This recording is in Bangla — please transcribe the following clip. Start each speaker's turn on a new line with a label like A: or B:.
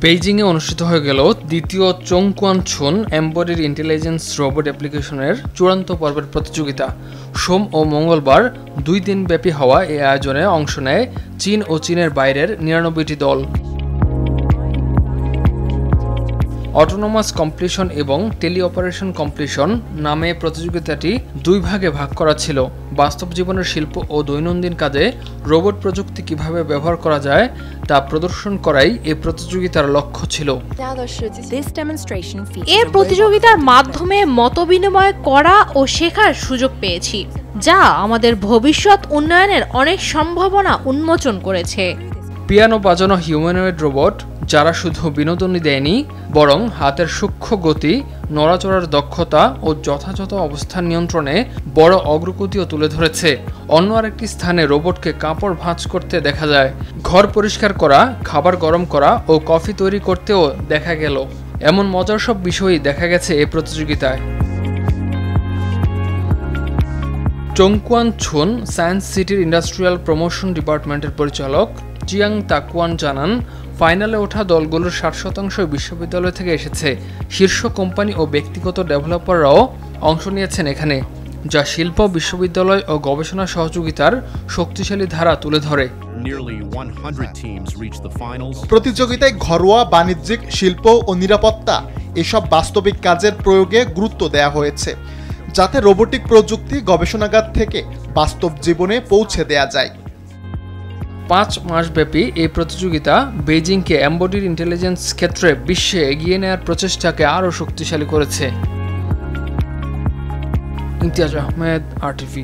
A: বেইজিংয়ে অনুষ্ঠিত হয়ে গেল দ্বিতীয় চংকুয়ানছুন এমবডিড ইন্টেলিজেন্স রোবট অ্যাপ্লিকেশনের চূড়ান্ত পর্বের প্রতিযোগিতা। সোম ও মঙ্গলবার 2 দিনব্যাপী হওয়া এই আয়োজনে অংশ নেয় চীন ও চীনের বাইরের 99টি দল। অটোনোমাস কমপ্লিশন এবং টেলি অপারেশন কমপ্লিশন নামে প্রতিযোগিতাটি 2 ভাগে ভাগ করা ছিল। বাস্তব জীবনের শিল্প ও দৈনন্দিন কাজে রোবট প্রযুক্তি কিভাবে ব্যবহার করা যায় তা প্রদর্শন করাই এই প্রতিযোগিতার লক্ষ্য ছিল।
B: এই প্রতিযোগিতার মাধ্যমে মতবিনিময় করা ও শেখার সুযোগ পেয়েছি, যা আমাদের ভবিষ্যৎ উন্নয়নের অনেক সম্ভাবনা উন্মোচন করেছে।
A: পিয়ানো বাজানো হিউম্যানয়েড রোবট যারা শুধু বিনোদনই দেয়নি, বরং হাতের সূক্ষ্ম গতি, নড়াচড়ার দক্ষতা ও যথাযথ অবস্থান নিয়ন্ত্রণে বড় অগ্রগতিও তুলে ধরেছে। অন্য আরেকটি স্থানে রোবটকে কাপড় ভাঁজ করতে দেখা যায়, ঘর পরিষ্কার করা, খাবার গরম করা ও কফি তৈরি করতেও দেখা গেল। এমন মজার সব বিষয়ই দেখা গেছে এই প্রতিযোগিতায়। চংকুয়ানছুন সায়েন্স সিটির ইন্ডাস্ট্রিয়াল প্রমোশন ডিপার্টমেন্টের পরিচালক চিয়াং তাকুয়ান জানান, ফাইনালে ওঠা দলগুলোর 60% বিশ্ববিদ্যালয় থেকে এসেছে। শীর্ষ কোম্পানি ও ব্যক্তিগত ডেভেলপাররাও অংশ নিয়েছেন এখানে, যা শিল্প, বিশ্ববিদ্যালয় ও গবেষণা সহযোগিতার শক্তিশালী ধারা তুলে ধরে।
C: প্রতিযোগিতায় ঘরোয়া, বাণিজ্যিক, শিল্প ও নিরাপত্তা এসব বাস্তবিক কাজের প্রয়োগে গুরুত্ব দেওয়া হয়েছে, যাতে রোবোটিক প্রযুক্তি গবেষণাগার থেকে বাস্তব জীবনে পৌঁছে দেয়া যায়।
A: 5 মাসব্যাপী এই প্রতিযোগিতা বেইজিংকে এমবডিড ইন্টেলিজেন্স ক্ষেত্রে বিশ্বে এগিয়ে নেওয়ার প্রচেষ্টাকে আরও শক্তিশালী করেছে। ইমতিয়াজ আহমেদ, RTV।